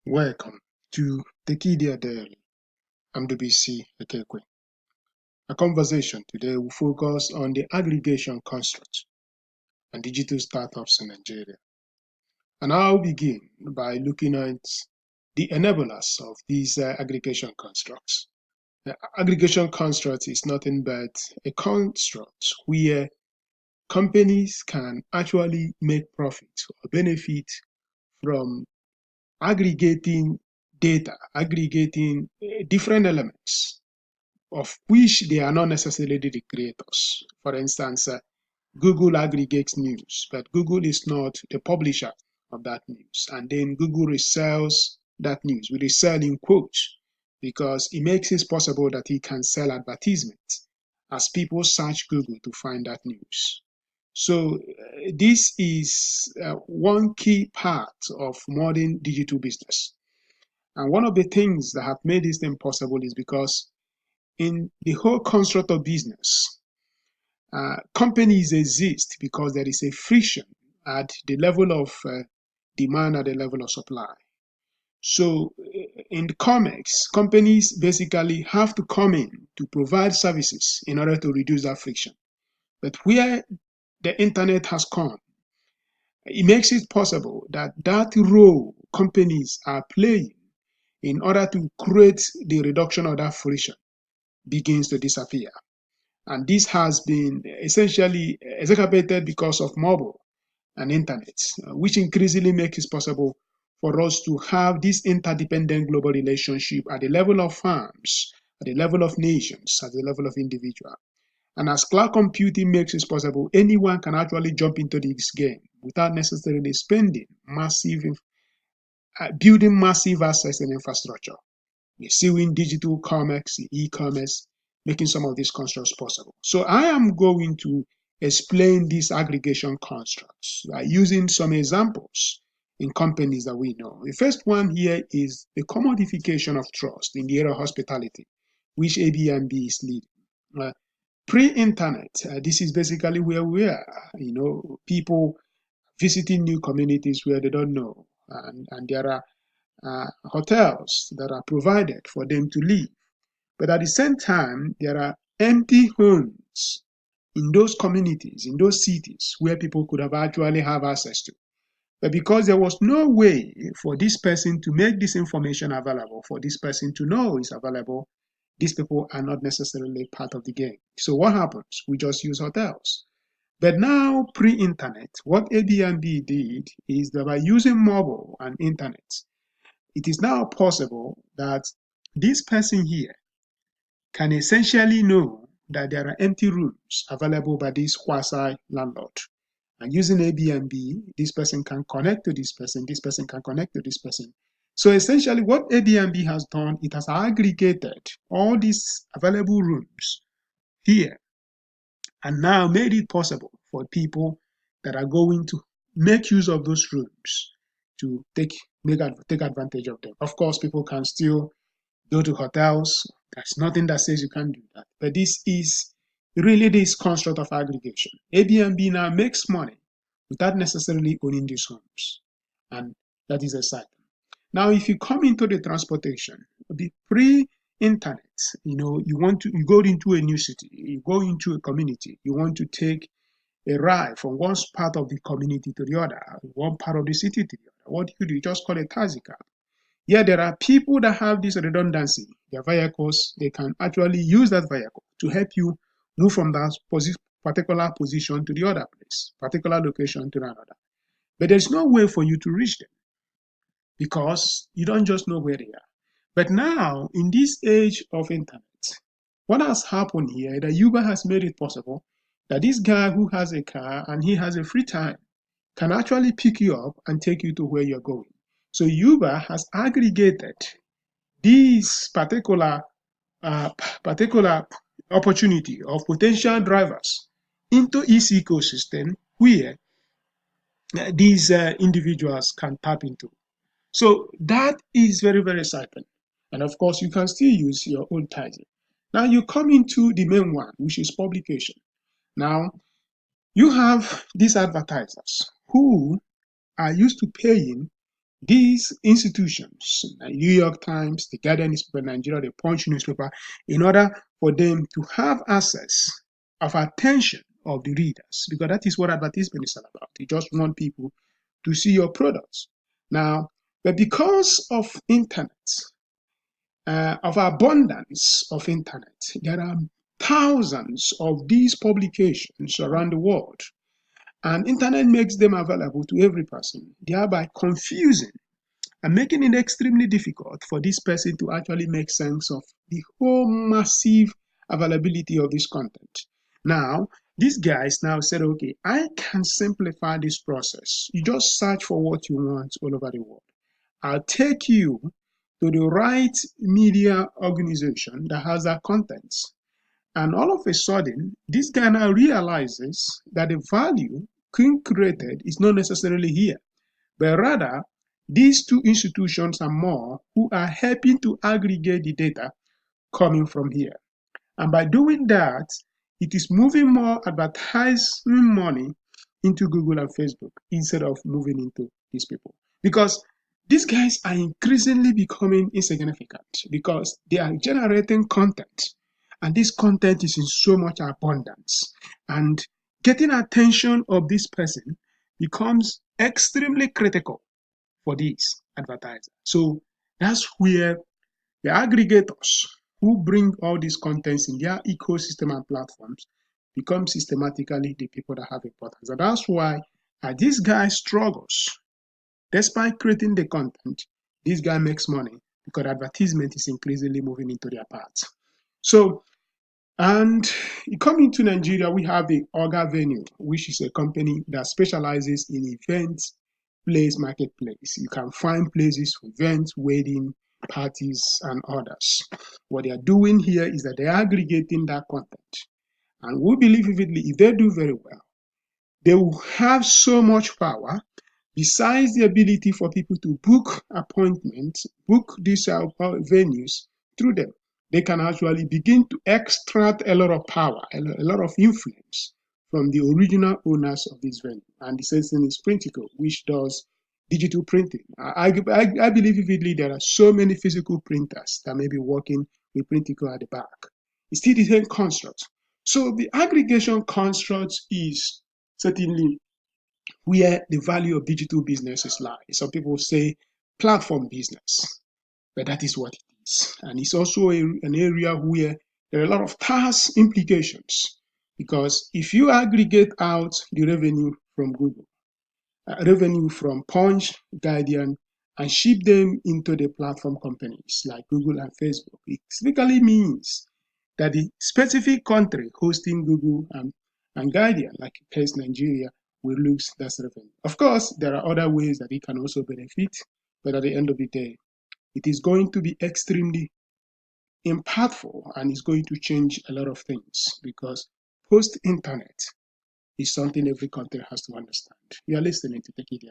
Welcome to Tekedia Daily. I'm Ndubuisi, Ekekwe. Our conversation today will focus on the aggregation construct and digital startups in Nigeria. And I'll begin by looking at the enablers of these aggregation constructs. The aggregation construct is nothing but a construct where companies can actually make profit or benefit from aggregating data, aggregating different elements of which they are not necessarily the creators. For instance, Google aggregates news, but Google is not the publisher of that news. And then Google resells that news. We resell in quotes because it makes it possible that it can sell advertisements as people search Google to find that news. So this is one key part of modern digital business. And one of the things that have made this thing possible is because in the whole construct of business, companies exist because there is a friction at the level of demand, at the level of supply. So in commerce, companies basically have to come in to provide services in order to reduce that friction. But where the internet has come, it makes it possible that that role companies are playing in order to create the reduction of that friction begins to disappear. And this has been essentially exacerbated because of mobile and internet, which increasingly makes it possible for us to have this interdependent global relationship at the level of firms, at the level of nations, at the level of individuals. And as cloud computing makes it possible, anyone can actually jump into this game without necessarily building massive assets and infrastructure. We're seeing digital commerce, e-commerce, making some of these constructs possible. So I am going to explain these aggregation constructs using some examples in companies that we know. The first one here is the commodification of trust in the area of hospitality, which Airbnb is leading. Pre-internet, this is basically where we are. People visiting new communities where they don't know, and there are hotels that are provided for them to live. But at the same time, there are empty homes in those communities, in those cities where people could have actually have access to. But because there was no way for this person to make this information available, for this person to know it's available, these people are not necessarily part of the game. So what happens? We just use hotels. But now, pre-internet, what Airbnb did is that by using mobile and internet, it is now possible that this person here can essentially know that there are empty rooms available by this quasi landlord. And using Airbnb, this person can connect to this person can connect to this person. So essentially what Airbnb has done, it has aggregated all these available rooms here and now made it possible for people that are going to make use of those rooms to take advantage of them. Of course, people can still go to hotels. There's nothing that says you can't do that. But this is really this construct of aggregation. Airbnb now makes money without necessarily owning these homes. And that is exciting. Now, if you come into the transportation, the pre-internet, you go into a new city, you go into a community, you want to take a ride from one part of the community to the other, one part of the city to the other. What do? You just call a taxi cab. Yeah, there are people that have this redundancy. Their vehicles, they can actually use that vehicle to help you move from that particular position to the other place, particular location to another. But there's no way for you to reach them because you don't just know where they are. But now, in this age of internet, what has happened here is that Uber has made it possible that this guy who has a car and he has a free time can actually pick you up and take you to where you're going. So Uber has aggregated this particular opportunity of potential drivers into its ecosystem where these individuals can tap into. So that is very, very exciting. And of course, you can still use your own title. Now you come into the main one, which is publication. Now you have these advertisers who are used to paying these institutions, New York Times, the Guardian newspaper, Nigeria, the Punch newspaper, in order for them to have access of attention of the readers, because that is what advertisement is all about. You just want people to see your products. Now, but because of internet, of abundance of internet, there are thousands of these publications around the world, and internet makes them available to every person, thereby confusing and making it extremely difficult for this person to actually make sense of the whole massive availability of this content. Now, these guys now said, okay, I can simplify this process. You just search for what you want all over the world. I'll take you to the right media organization that has that content. And all of a sudden, this guy now realizes that the value created is not necessarily here, but rather these two institutions and more who are helping to aggregate the data coming from here. And by doing that, it is moving more advertising money into Google and Facebook instead of moving into these people. Because these guys are increasingly becoming insignificant because they are generating content. And this content is in so much abundance. And getting attention of this person becomes extremely critical for these advertisers. So that's where the aggregators who bring all these contents in their ecosystem and platforms become systematically the people that have importance. And that's why this guy struggles. Despite creating the content, this guy makes money because advertisement is increasingly moving into their parts. So, and coming to Nigeria, we have the Oga Venue, which is a company that specializes in events, place, marketplace. You can find places for events, wedding, parties, and others. What they are doing here is that they are aggregating that content. And we believe vividly, if they do very well, they will have so much power. Besides the ability for people to book appointments, book these venues through them, they can actually begin to extract a lot of power, a lot of influence from the original owners of this venue. And the same thing is Printico, which does digital printing. I believe vividly there are so many physical printers that may be working with Printico at the back. It's still the same construct. So the aggregation construct is certainly where the value of digital businesses lie. Some people say platform business, but that is what it is. And it's also an area where there are a lot of tax implications, because if you aggregate out the revenue from Google, revenue from Punch, Guardian, and ship them into the platform companies like Google and Facebook, it typically means that the specific country hosting Google and Guardian, like case Nigeria, will lose that revenue. Of course, there are other ways that it can also benefit, but at the end of the day, it is going to be extremely impactful and it's going to change a lot of things, because post-internet is something every country has to understand. You are listening to Tekedia.